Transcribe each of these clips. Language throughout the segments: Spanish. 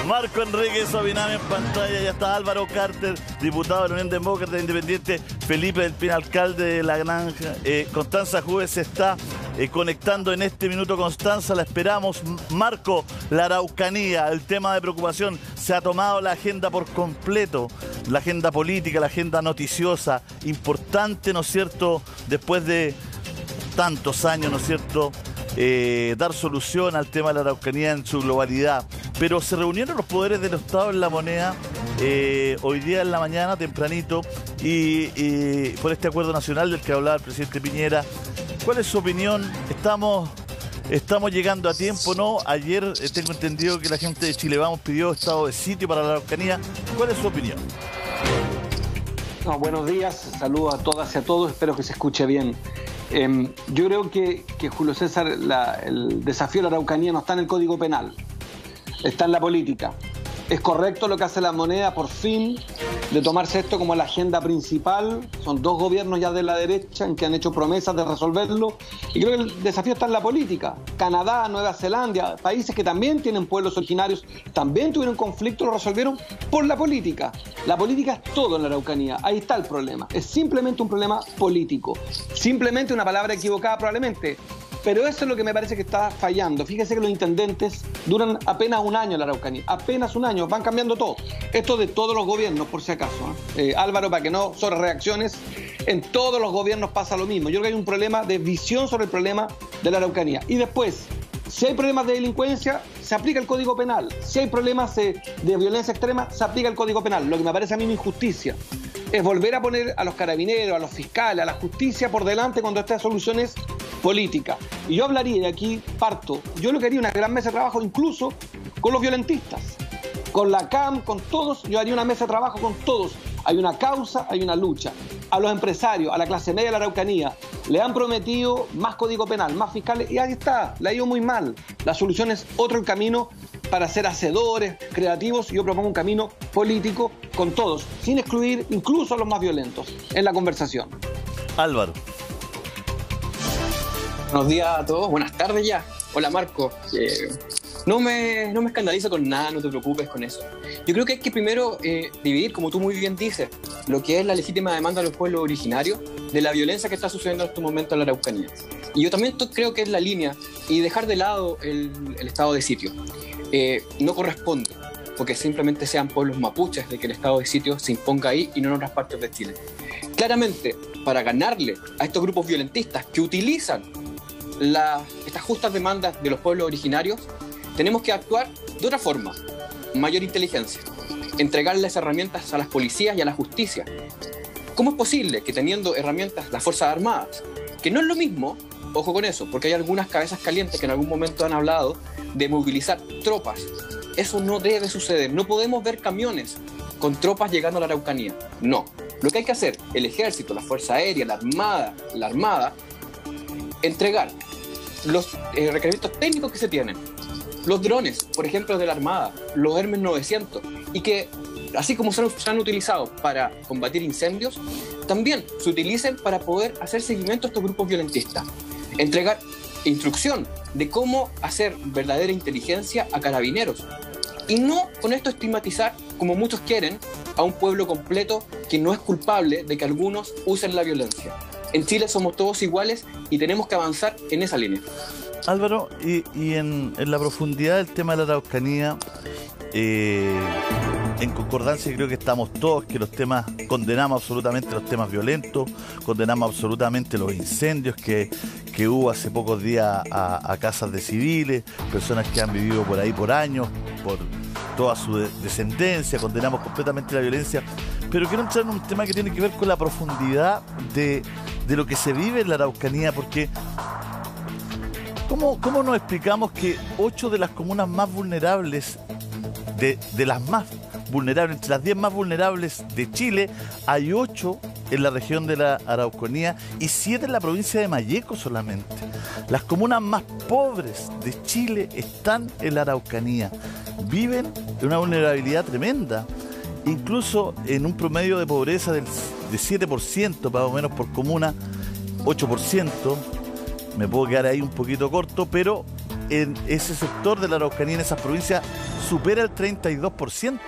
Marco Enrique Sobinami en pantalla, ya está Álvaro Carter, diputado de la Unión Demócrata Independiente, Felipe del Pino, alcalde de La Granja, Constanza Juves se está conectando en este minuto. Constanza, la esperamos. Marco, la Araucanía, el tema de preocupación, se ha tomado la agenda por completo, la agenda política, la agenda noticiosa, importante, ¿no es cierto?, después de tantos años, ¿no es cierto?, dar solución al tema de la Araucanía en su globalidad. Pero se reunieron los poderes del Estado en La Moneda hoy día en la mañana, tempranito, y por este acuerdo nacional del que hablaba el presidente Piñera. ¿Cuál es su opinión? Estamos llegando a tiempo, ¿no? Ayer tengo entendido que la gente de Chile Vamos pidió estado de sitio para la Araucanía. ¿Cuál es su opinión? No, buenos días, saludos a todas y a todos, espero que se escuche bien. Yo creo que Julio César, el desafío de la Araucanía no está en el Código Penal, está en la política. Es correcto lo que hace La Moneda, por fin, de tomarse esto como la agenda principal. Son dos gobiernos ya de la derecha en que han hecho promesas de resolverlo. Y creo que el desafío está en la política. Canadá, Nueva Zelanda, países que también tienen pueblos originarios, también tuvieron conflictos, lo resolvieron por la política. La política es todo en la Araucanía. Ahí está el problema. Es simplemente un problema político. Simplemente una palabra equivocada probablemente. Pero eso es lo que me parece que está fallando. Fíjese que los intendentes duran apenas un año en la Araucanía. Apenas un año. Van cambiando todo. Esto de todos los gobiernos, por si acaso. Álvaro, para que no sobre reacciones, en todos los gobiernos pasa lo mismo. Yo creo que hay un problema de visión sobre el problema de la Araucanía. Y después, si hay problemas de delincuencia, se aplica el Código Penal. Si hay problemas de violencia extrema, se aplica el Código Penal. Lo que me parece a mí una injusticia es volver a poner a los carabineros, a los fiscales, a la justicia por delante cuando esta solución es política. Y yo hablaría, de aquí parto, yo lo que haría una gran mesa de trabajo incluso con los violentistas, con la CAM, con todos, yo haría una mesa de trabajo con todos. Hay una causa, hay una lucha. A los empresarios, a la clase media de la Araucanía, le han prometido más Código Penal, más fiscales, y ahí está, le ha ido muy mal. La solución es otro camino para ser hacedores, creativos. Yo propongo un camino político con todos, sin excluir incluso a los más violentos en la conversación. Álvaro. Buenos días a todos, buenas tardes ya. Hola Marco. No me escandalizo con nada, no te preocupes con eso. Yo creo que hay que primero dividir, como tú muy bien dices, lo que es la legítima demanda de los pueblos originarios de la violencia que está sucediendo en estos momentos en la Araucanía. Y yo también creo que es la línea y dejar de lado el estado de sitio. No corresponde, porque simplemente sean pueblos mapuches de que el estado de sitio se imponga ahí y no en otras partes de Chile. Claramente, para ganarle a estos grupos violentistas que utilizan estas justas demandas de los pueblos originarios, tenemos que actuar de otra forma, mayor inteligencia, entregarles herramientas a las policías y a la justicia. ¿Cómo es posible que teniendo herramientas las Fuerzas Armadas, que no es lo mismo, ojo con eso, porque hay algunas cabezas calientes que en algún momento han hablado de movilizar tropas? Eso no debe suceder, no podemos ver camiones con tropas llegando a la Araucanía, no. Lo que hay que hacer, el ejército, la Fuerza Aérea, la Armada, entregar los requerimientos técnicos que se tienen, los drones, por ejemplo, de la Armada, los Hermes 900, y que, así como se han utilizado para combatir incendios, también se utilicen para poder hacer seguimiento a estos grupos violentistas. Entregar instrucción de cómo hacer verdadera inteligencia a carabineros. Y no con esto estigmatizar, como muchos quieren, a un pueblo completo que no es culpable de que algunos usen la violencia. En Chile somos todos iguales y tenemos que avanzar en esa línea. Álvaro, y en la profundidad del tema de la Araucanía, en concordancia creo que estamos todos, que los temas, condenamos absolutamente los temas violentos, condenamos absolutamente los incendios que hubo hace pocos días a casas de civiles, personas que han vivido por ahí por años, por toda su descendencia, condenamos completamente la violencia, pero quiero entrar en un tema que tiene que ver con la profundidad de lo que se vive en la Araucanía, porque ¿cómo nos explicamos que 8 de las comunas más vulnerables, de las más vulnerables, entre las 10 más vulnerables de Chile, hay 8 en la región de la Araucanía y 7 en la provincia de Malleco solamente? Las comunas más pobres de Chile están en la Araucanía. Viven en una vulnerabilidad tremenda, incluso en un promedio de pobreza de 7% más o menos por comuna, 8%. Me puedo quedar ahí un poquito corto, pero en ese sector de la Araucanía, en esas provincias, supera el 32%.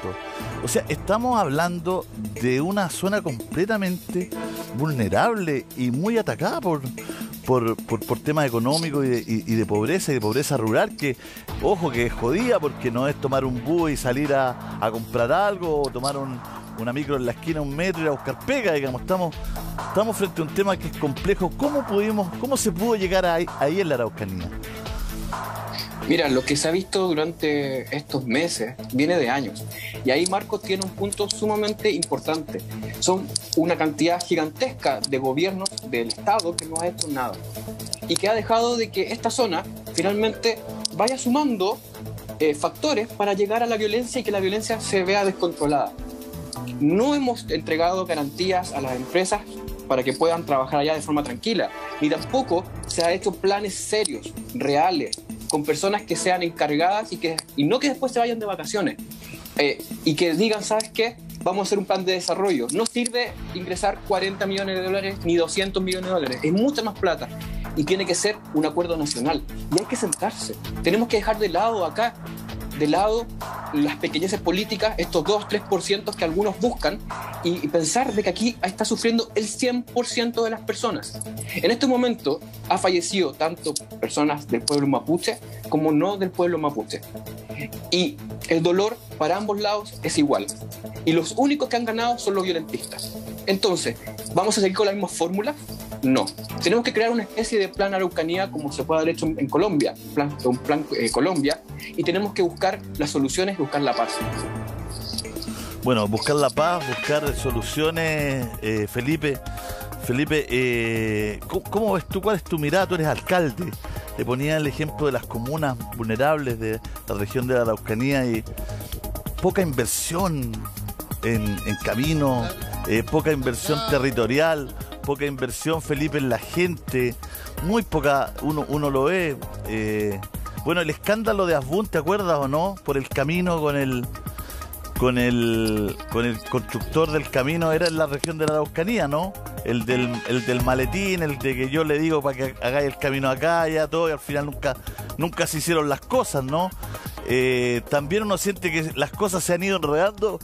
O sea, estamos hablando de una zona completamente vulnerable y muy atacada por temas económicos y de pobreza rural, que, ojo, que es jodida, porque no es tomar un bus y salir a comprar algo, o tomar una micro en la esquina, un metro, y ir a buscar pega, digamos. Estamos frente a un tema que es complejo. ¿Cómo se pudo llegar ahí en la Araucanía? Mira, lo que se ha visto durante estos meses viene de años. Y ahí Marcos tiene un punto sumamente importante. Son una cantidad gigantesca de gobiernos del Estado que no ha hecho nada. Y que ha dejado de que esta zona finalmente vaya sumando factores para llegar a la violencia y que la violencia se vea descontrolada. No hemos entregado garantías a las empresas para que puedan trabajar allá de forma tranquila. Ni tampoco se ha hecho planes serios, reales, con personas que sean encargadas y no que después se vayan de vacaciones y que digan, ¿sabes qué? Vamos a hacer un plan de desarrollo. No sirve ingresar 40 millones de dólares ni 200 millones de dólares. Es mucha más plata y tiene que ser un acuerdo nacional. Y hay que sentarse. Tenemos que dejar de lado las pequeñeces políticas, estos 2-3% que algunos buscan, y pensar de que aquí está sufriendo el 100% de las personas. En este momento ha fallecido tanto personas del pueblo mapuche como no del pueblo mapuche. Y el dolor para ambos lados es igual. Y los únicos que han ganado son los violentistas. Entonces, ¿vamos a seguir con la misma fórmula? No. Tenemos que crear una especie de plan Araucanía como se puede haber hecho en Colombia, un plan Colombia, y tenemos que buscar las soluciones y buscar la paz. Bueno, buscar la paz, buscar soluciones, Felipe, ¿cómo ves tú? ¿Cuál es tu mirada? Tú eres alcalde. Le ponía el ejemplo de las comunas vulnerables de la región de la Araucanía y poca inversión en caminos, poca inversión territorial, poca inversión, Felipe, en la gente, muy poca, uno lo ve. Bueno, el escándalo de Asbun, ¿te acuerdas o no? Por el camino con el constructor del camino, era en la región de la Araucanía, ¿no? El del maletín, el de que yo le digo para que hagáis el camino acá, ya todo, y al final nunca se hicieron las cosas, ¿no? También uno siente que las cosas se han ido enredando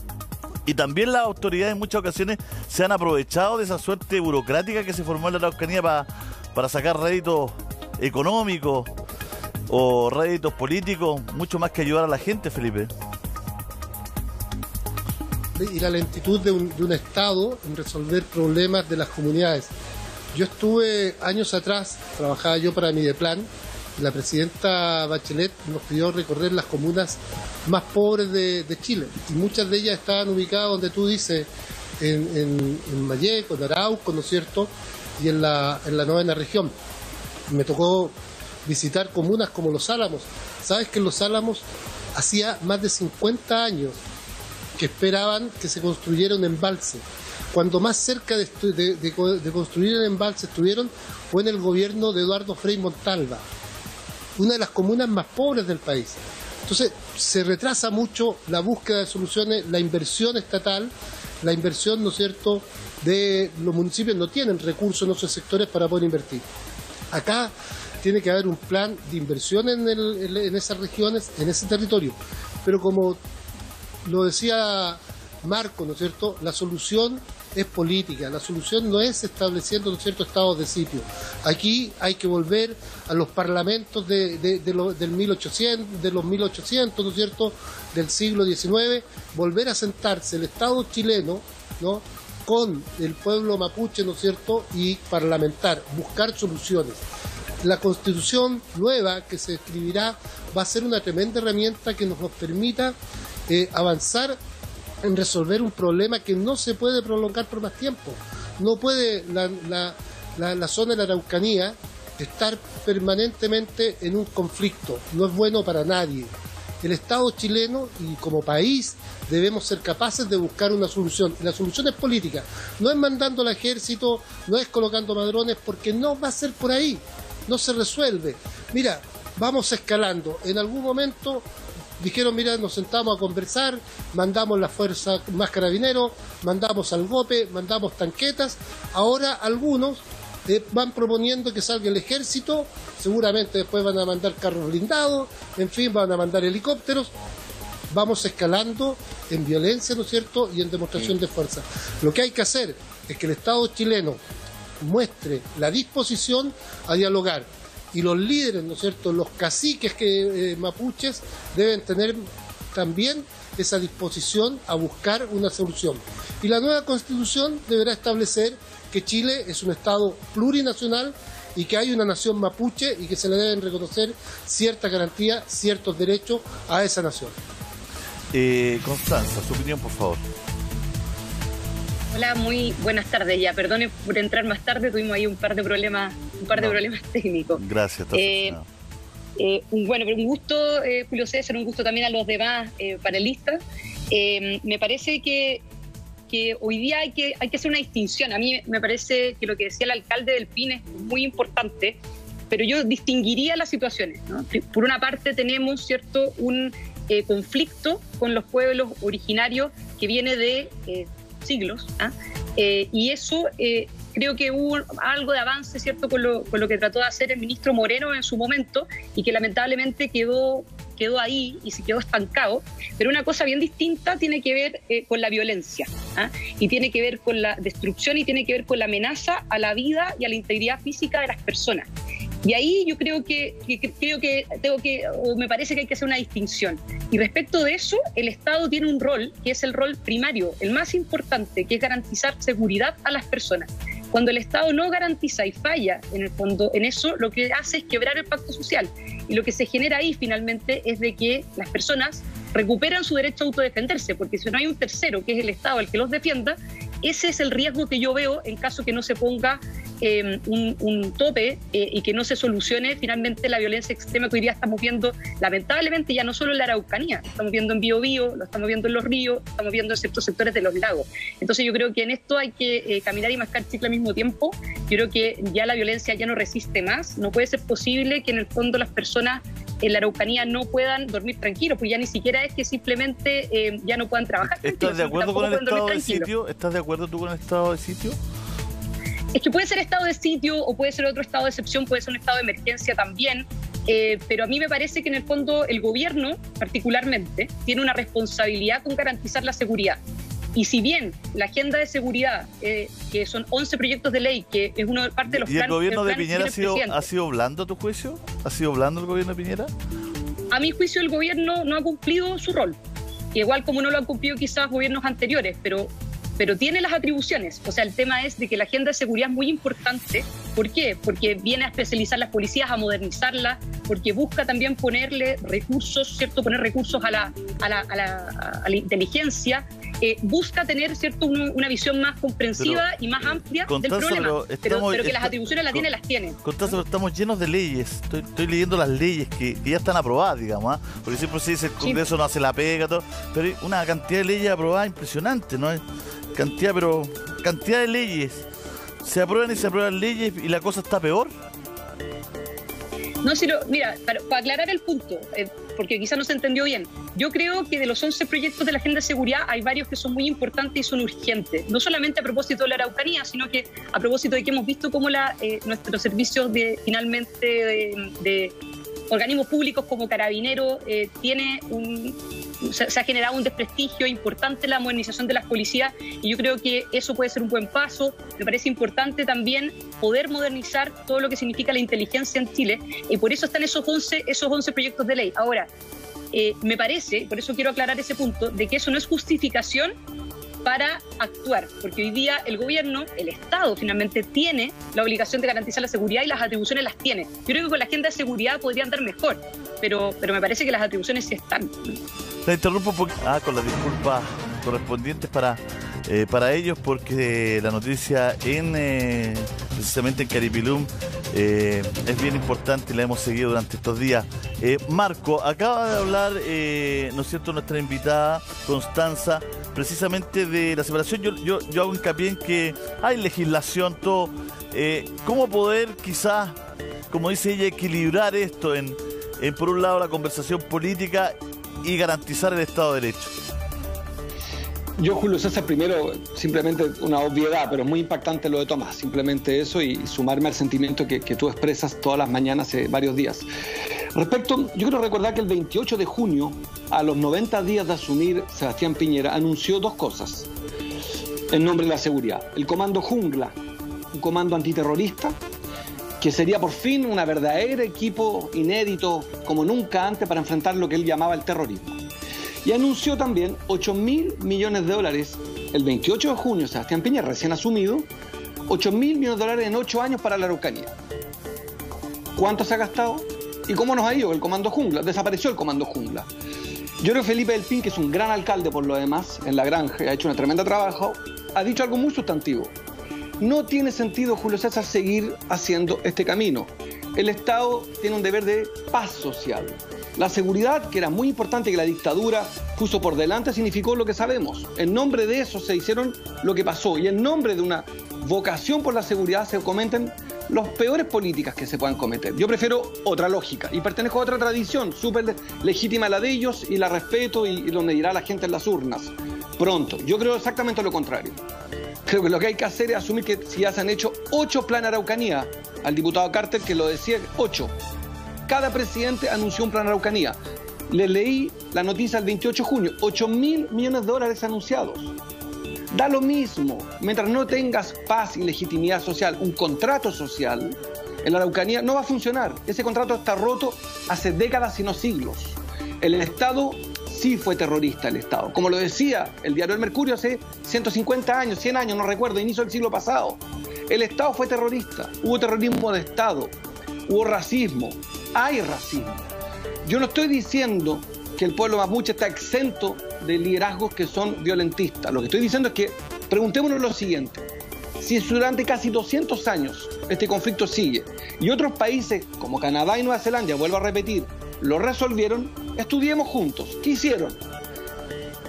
y también las autoridades en muchas ocasiones se han aprovechado de esa suerte burocrática que se formó en la Araucanía para sacar réditos económicos o réditos políticos, mucho más que ayudar a la gente, Felipe. Y la lentitud de un Estado en resolver problemas de las comunidades. Yo estuve años atrás, trabajaba yo para Mideplan, y la presidenta Bachelet nos pidió recorrer las comunas más pobres de Chile, y muchas de ellas estaban ubicadas donde tú dices, en Malleco, en Arauco, ¿no es cierto?, y en la 9ª región. Me tocó visitar comunas como Los Álamos. ¿Sabes que en Los Álamos hacía más de 50 años que esperaban que se construyera un embalse? Cuando más cerca de construir el embalse estuvieron fue en el gobierno de Eduardo Frei Montalva, una de las comunas más pobres del país. Entonces se retrasa mucho la búsqueda de soluciones, la inversión estatal, la inversión, ¿no es cierto?, de los municipios no tienen recursos en esos sectores para poder invertir. Acá tiene que haber un plan de inversión en esas regiones, en ese territorio, pero como lo decía Marco, ¿no es cierto?, la solución es política, la solución no es estableciendo, ¿no es cierto?, estados de sitio. Aquí hay que volver a los parlamentos de los 1800, ¿no es cierto?, del siglo XIX, volver a sentarse el Estado chileno, ¿no?, con el pueblo mapuche, ¿no es cierto?, y parlamentar, buscar soluciones. La Constitución nueva que se escribirá va a ser una tremenda herramienta que nos permita avanzar en resolver un problema que no se puede prolongar por más tiempo. No puede la zona de la Araucanía estar permanentemente en un conflicto. No es bueno para nadie. El Estado chileno y como país debemos ser capaces de buscar una solución. Y la solución es política. No es mandando al ejército, no es colocando madrones, porque no va a ser por ahí. No se resuelve. Mira, vamos escalando. En algún momento dijeron, mira, nos sentamos a conversar, mandamos la fuerza más carabineros, mandamos al GOPE, mandamos tanquetas. Ahora algunos van proponiendo que salga el ejército, seguramente después van a mandar carros blindados, en fin, van a mandar helicópteros. vamos escalando en violencia, ¿no es cierto?, y en demostración de fuerza. Lo que hay que hacer es que el Estado chileno muestre la disposición a dialogar, y los líderes, ¿no es cierto?, los caciques mapuches deben tener también esa disposición a buscar una solución. Y la nueva Constitución deberá establecer que Chile es un Estado plurinacional y que hay una nación mapuche y que se le deben reconocer ciertas garantías, ciertos derechos a esa nación. Constanza, su opinión, por favor. Hola, muy buenas tardes ya. Perdone por entrar más tarde, tuvimos ahí un par de problemas técnicos. Gracias. Bueno, pero un gusto, Julio César, un gusto también a los demás panelistas. Me parece que hoy día hay que hacer una distinción. A mí me parece que lo que decía el alcalde del PIN es muy importante, pero yo distinguiría las situaciones, ¿no? Por una parte tenemos, ¿cierto?, un conflicto con los pueblos originarios que viene de siglos, y eso creo que hubo algo de avance, ¿cierto?, con lo que trató de hacer el ministro Moreno en su momento, y que lamentablemente quedó ahí y se quedó estancado. Pero una cosa bien distinta tiene que ver con la violencia, y tiene que ver con la destrucción, y tiene que ver con la amenaza a la vida y a la integridad física de las personas. Y ahí yo creo que me parece que hay que hacer una distinción. Y respecto de eso, el Estado tiene un rol, que es el rol primario, el más importante, que es garantizar seguridad a las personas. Cuando el Estado no garantiza y falla, en el fondo, en eso, lo que hace es quebrar el pacto social. Y lo que se genera ahí, finalmente, es de que las personas recuperan su derecho a autodefenderse, porque si no hay un tercero, que es el Estado, el que los defienda, ese es el riesgo que yo veo en caso que no se ponga un tope y que no se solucione finalmente la violencia extrema que hoy día estamos viendo, lamentablemente, ya no solo en la Araucanía, lo estamos viendo en Biobío, lo estamos viendo en los ríos, lo estamos viendo en ciertos sectores de los lagos. Entonces yo creo que en esto hay que caminar y mascar chicle al mismo tiempo. Yo creo que ya la violencia ya no resiste más. No puede ser posible que en el fondo las personas en la Araucanía no puedan dormir tranquilos, pues ya ni siquiera es que simplemente ya no puedan trabajar tranquilos. ¿Estás de acuerdo con el estado de sitio? ¿Estás de acuerdo tú con el estado de sitio? Es que puede ser estado de sitio o puede ser otro estado de excepción, puede ser un estado de emergencia también, pero a mí me parece que en el fondo el gobierno particularmente tiene una responsabilidad con garantizar la seguridad. Y si bien la agenda de seguridad, que son 11 proyectos de ley, que es una parte de los planes... ¿Y el gobierno de Piñera ha sido blando a tu juicio? ¿Ha sido blando el gobierno de Piñera? A mi juicio el gobierno no ha cumplido su rol, igual como no lo han cumplido quizás gobiernos anteriores, pero tiene las atribuciones. O sea, el tema es de que la agenda de seguridad es muy importante. ¿Por qué? Porque viene a especializar las policías, a modernizarlas, porque busca también ponerle recursos, ¿cierto? Poner recursos a la inteligencia, busca tener, ¿cierto?, una visión más comprensiva y más amplia del problema. Pero que las atribuciones las tiene. Constanza, estamos llenos de leyes. Estoy leyendo las leyes que ya están aprobadas, digamos, porque siempre se dice el Congreso no hace la pega, todo, pero hay una cantidad de leyes aprobadas impresionante, ¿no? Cantidad de leyes. Se aprueban y se aprueban leyes y la cosa está peor. No, mira, para aclarar el punto, porque quizás no se entendió bien, yo creo que de los 11 proyectos de la agenda de seguridad hay varios que son muy importantes y son urgentes, no solamente a propósito de la Araucanía, sino que a propósito de que hemos visto cómo nuestros servicios de organismos públicos como Carabineros se ha generado un desprestigio importante en la modernización de las policías, y yo creo que eso puede ser un buen paso. Me parece importante también poder modernizar todo lo que significa la inteligencia en Chile, y por eso están esos 11 proyectos de ley. Ahora, me parece, por eso quiero aclarar ese punto, de que eso no es justificación para actuar, porque hoy día el gobierno, el Estado finalmente tiene la obligación de garantizar la seguridad y las atribuciones las tiene. Yo creo que con la agenda de seguridad podría andar mejor, pero me parece que las atribuciones sí están. La interrumpo con las disculpas correspondientes para ellos, porque la noticia precisamente en Caripilum es bien importante y la hemos seguido durante estos días. Marco, acaba de hablar, ¿no es cierto?, nuestra invitada Constanza, precisamente de la separación. Yo hago hincapié en que hay legislación, todo. ¿Cómo poder quizás, como dice ella, equilibrar esto en por un lado la conversación política y garantizar el Estado de Derecho? Yo, Julio César, primero, simplemente una obviedad, pero muy impactante lo de Tomás, simplemente eso, y sumarme al sentimiento que tú expresas todas las mañanas hace varios días. Yo quiero recordar que el 28 de junio, a los 90 días de asumir, Sebastián Piñera anunció dos cosas en nombre de la seguridad. El Comando Jungla, un comando antiterrorista, que sería por fin un verdadero equipo inédito como nunca antes para enfrentar lo que él llamaba el terrorismo. Y anunció también 8.000 millones de dólares, el 28 de junio, Sebastián Piñera, recién asumido, 8.000 millones de dólares en 8 años para la Araucanía. ¿Cuánto se ha gastado? ¿Y cómo nos ha ido el Comando Jungla? Desapareció el Comando Jungla. Yo creo que Felipe del Pin, que es un gran alcalde por lo demás, en La Granja, ha hecho un tremendo trabajo, ha dicho algo muy sustantivo. No tiene sentido, Julio César, seguir haciendo este camino. El Estado tiene un deber de paz social. La seguridad, que era muy importante, que la dictadura puso por delante, significó lo que sabemos. En nombre de eso se hicieron lo que pasó. Y en nombre de una vocación por la seguridad se cometen las peores políticas que se puedan cometer. Yo prefiero otra lógica y pertenezco a otra tradición, súper legítima la de ellos, y la respeto y donde irá la gente en las urnas. Pronto. Yo creo exactamente lo contrario. Creo que lo que hay que hacer es asumir que si ya se han hecho 8 planes Araucanía, al diputado Carter que lo decía, 8. Cada presidente anunció un plan Araucanía. Le leí la noticia el 28 de junio, 8.000 millones de dólares anunciados. Da lo mismo, mientras no tengas paz y legitimidad social, un contrato social, en la Araucanía no va a funcionar. Ese contrato está roto hace décadas y no siglos. El Estado sí fue terrorista, el Estado. Como lo decía el diario El Mercurio hace 150 años, 100 años, no recuerdo, inicio del siglo pasado. El Estado fue terrorista, hubo terrorismo de Estado, hubo racismo, hay racismo. Yo no estoy diciendo que el pueblo mapuche está exento de liderazgos que son violentistas. Lo que estoy diciendo es que preguntémonos lo siguiente. Si durante casi 200 años este conflicto sigue y otros países como Canadá y Nueva Zelanda, vuelvo a repetir, lo resolvieron, estudiemos juntos. ¿Qué hicieron?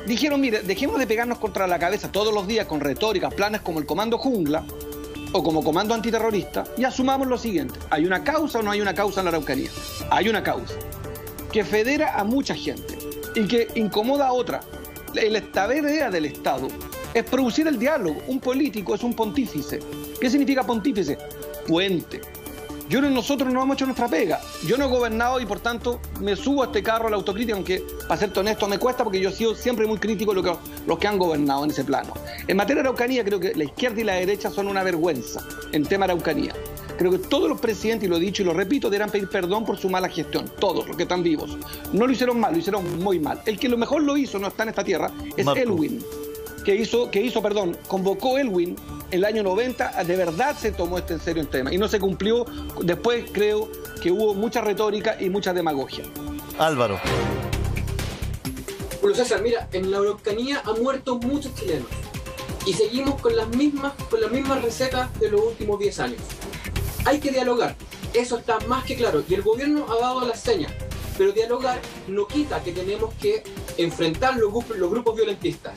Dijeron, mire, dejemos de pegarnos contra la cabeza todos los días con retóricas, planes como el Comando Jungla o como Comando Antiterrorista y asumamos lo siguiente. ¿Hay una causa o no hay una causa en la Araucanía? Hay una causa que federa a mucha gente y que incomoda a otra. La idea del Estado es producir el diálogo. Un político es un pontífice. ¿Qué significa pontífice? Puente. Nosotros no hemos hecho nuestra pega. Yo no he gobernado y por tanto me subo a este carro a la autocrítica, aunque para serte honesto me cuesta porque yo he sido siempre muy crítico de los que han gobernado en ese plano. En materia de Araucanía creo que la izquierda y la derecha son una vergüenza en tema Araucanía. Creo que todos los presidentes, y lo he dicho y lo repito, deberán pedir perdón por su mala gestión. Todos los que están vivos. No lo hicieron mal, lo hicieron muy mal. El que lo mejor lo hizo, no está en esta tierra, es Marco Elwin. Convocó Elwin en el año 90, de verdad se tomó en serio el tema y no se cumplió. Después creo que hubo mucha retórica y mucha demagogia. Álvaro. Julio César, mira, en la Araucanía han muerto muchos chilenos y seguimos con las mismas recetas de los últimos 10 años. Hay que dialogar, eso está más que claro y el gobierno ha dado las señas, pero dialogar no quita que tenemos que enfrentar los grupos violentistas.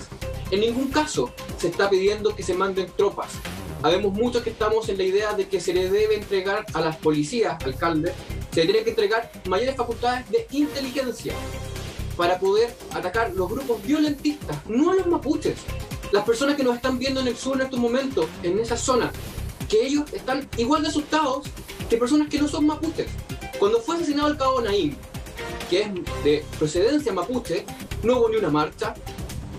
En ningún caso se está pidiendo que se manden tropas. Habemos muchos que estamos en la idea de que se le debe entregar a las policías, alcalde, se le tiene que entregar mayores facultades de inteligencia para poder atacar los grupos violentistas, no a los mapuches. Las personas que nos están viendo en el sur en estos momentos, en esa zona, que ellos están igual de asustados que personas que no son mapuches. Cuando fue asesinado el cabo Naim, que es de procedencia mapuche, no hubo ni una marcha,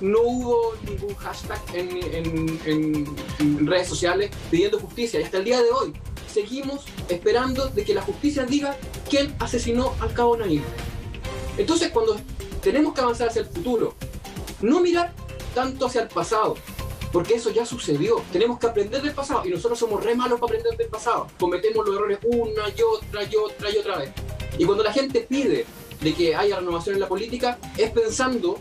no hubo ningún hashtag en redes sociales pidiendo justicia y hasta el día de hoy seguimos esperando de que la justicia diga quién asesinó al cabo Naim. Entonces cuando tenemos que avanzar hacia el futuro, no mirar tanto hacia el pasado, porque eso ya sucedió. Tenemos que aprender del pasado y nosotros somos re malos para aprender del pasado. Cometemos los errores una y otra vez. Y cuando la gente pide de que haya renovación en la política, es pensando,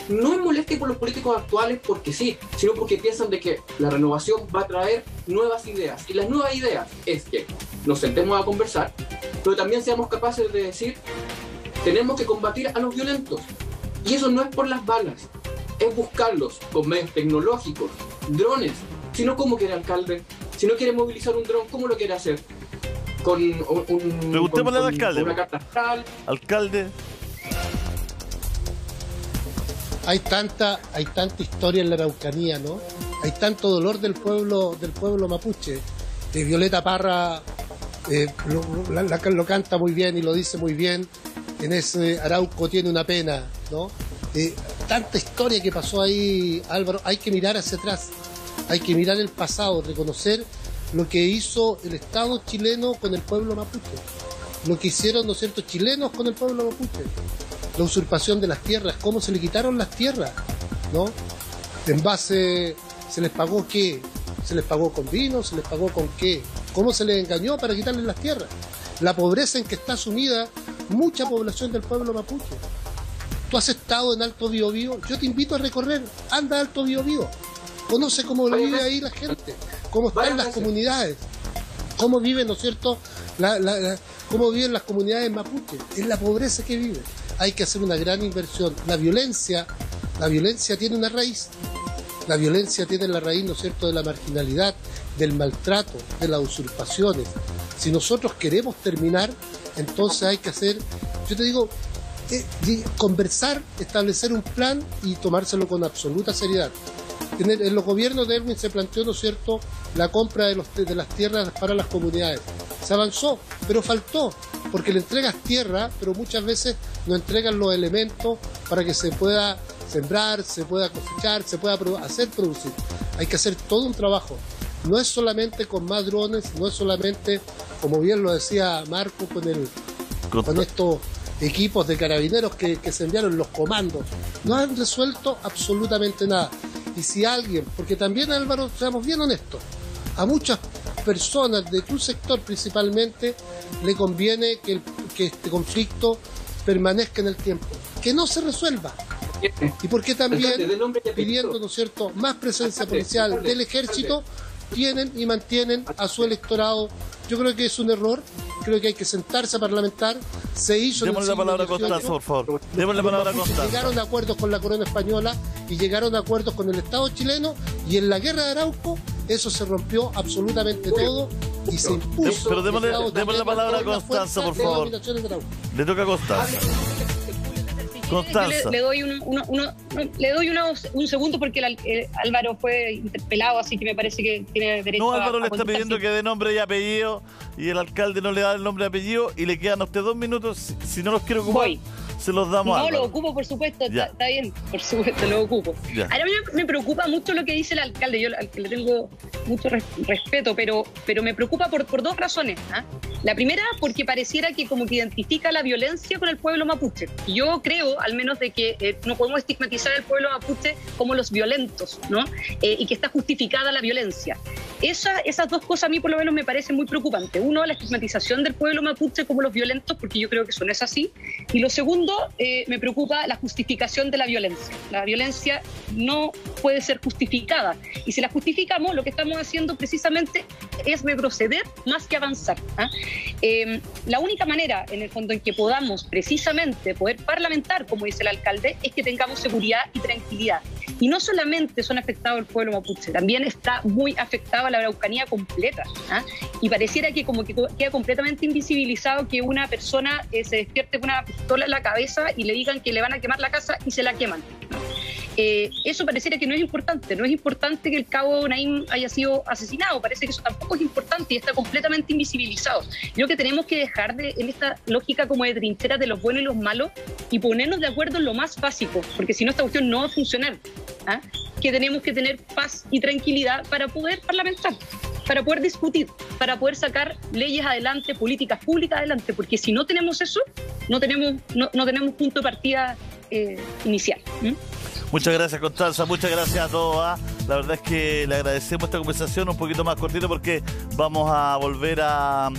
no es molestia por los políticos actuales porque sí, sino porque piensan de que la renovación va a traer nuevas ideas. Y las nuevas ideas es que nos sentemos a conversar, pero también seamos capaces de decir, tenemos que combatir a los violentos. Y eso no es por las balas, es buscarlos con medios tecnológicos, drones. Si no, ¿cómo quiere alcalde? Si no quiere movilizar un dron, ¿cómo lo quiere hacer? Con Preguntémosle al alcalde. Una carta astral. Alcalde. Hay tanta historia en la Araucanía, ¿no? Hay tanto dolor del pueblo mapuche. Violeta Parra lo canta muy bien y lo dice muy bien. En ese Arauco tiene una pena, ¿no? Tanta historia que pasó ahí, Álvaro. Hay que mirar hacia atrás, hay que mirar el pasado, reconocer lo que hizo el Estado chileno con el pueblo mapuche, lo que hicieron, ¿no es cierto?, chilenos con el pueblo mapuche, la usurpación de las tierras, cómo se le quitaron las tierras, ¿no? En base, ¿se les pagó qué? ¿Se les pagó con vino? ¿Se les pagó con qué? ¿Cómo se les engañó para quitarles las tierras? La pobreza en que está sumida mucha población del pueblo mapuche. Tú has estado en Alto Biobío, yo te invito a recorrer, anda a Alto Biobío, conoce cómo vive ahí la gente, cómo están las comunidades, cómo viven, ¿no es cierto?, cómo viven las comunidades mapuche, es la pobreza que vive. Hay que hacer una gran inversión. La violencia tiene una raíz. La violencia tiene la raíz, ¿no es cierto?, de la marginalidad, del maltrato, de las usurpaciones. Si nosotros queremos terminar, entonces hay que hacer, yo te digo, conversar, establecer un plan y tomárselo con absoluta seriedad. En los gobiernos de Erwin se planteó, ¿no es cierto?, la compra de las tierras para las comunidades. Se avanzó, pero faltó, porque le entregas tierra, pero muchas veces no entregan los elementos para que se pueda sembrar, se pueda cosechar, se pueda hacer producir. Hay que hacer todo un trabajo. No es solamente con más drones, no es solamente, como bien lo decía Marco, con estos equipos de carabineros que se enviaron, los comandos. No han resuelto absolutamente nada. Y si alguien, porque también, Álvaro, seamos bien honestos, a muchas personas de tu sector principalmente le conviene que este conflicto permanezca en el tiempo, que no se resuelva. Y porque también, pidiendo, ¿no es cierto?, más presencia policial del ejército, tienen y mantienen a su electorado. Yo creo que es un error, creo que hay que sentarse a parlamentar. Se hizo. Démosle la palabra a Constanza, por favor. Démosle la palabra a Constanza. Llegaron a acuerdos con la corona española y llegaron a acuerdos con el Estado chileno, y en la guerra de Arauco eso se rompió absolutamente todo y se impuso. Pero démosle la palabra a Constanza, por favor. Le toca a Constanza. Constanza. Le doy un segundo porque Álvaro fue interpelado, así que me parece que tiene derecho a... No, Álvaro le está contestar, pidiendo que dé nombre y apellido, y el alcalde no le da el nombre y apellido, y le quedan a usted 2 minutos. Si no los quiere ocupar, se los damos a Álvaro. No, lo ocupo, por supuesto, está bien, por supuesto, lo ocupo. Ya. Ahora a mí me preocupa mucho lo que dice el alcalde, yo al que le tengo mucho respeto, pero me preocupa por 2 razones. La primera, porque pareciera que como que identifica la violencia con el pueblo mapuche. Yo creo, al menos, de que no podemos estigmatizar al pueblo mapuche como los violentos, ¿no? Y que está justificada la violencia. Esas 2 cosas a mí por lo menos me parecen muy preocupantes. Uno, la estigmatización del pueblo mapuche como los violentos, porque yo creo que eso no es así. Y lo segundo, me preocupa la justificación de la violencia. La violencia no puede ser justificada. Y si la justificamos, lo que estamos haciendo precisamente es retroceder más que avanzar. La única manera, en el fondo, en que podamos precisamente poder parlamentar, como dice el alcalde, es que tengamos seguridad y tranquilidad. Y no solamente son afectados el pueblo mapuche, también está muy afectada la Araucanía completa. Y pareciera que como que queda completamente invisibilizado que una persona se despierte con una pistola en la cabeza y le digan que le van a quemar la casa y se la queman. Eso pareciera que no es importante. No es importante que el cabo Naim haya sido asesinado. Parece que eso tampoco es importante y está completamente invisibilizado. Creo que tenemos que dejar en esta lógica como de trincheras de los buenos y los malos y ponernos de acuerdo en lo más básico, porque si no esta cuestión no va a funcionar. Que tenemos que tener paz y tranquilidad para poder parlamentar, para poder discutir, para poder sacar leyes adelante, políticas públicas adelante, porque si no tenemos eso, no tenemos punto de partida inicial. Muchas gracias, Constanza, muchas gracias a todos. La verdad es que le agradecemos esta conversación un poquito más cortita porque vamos a volver a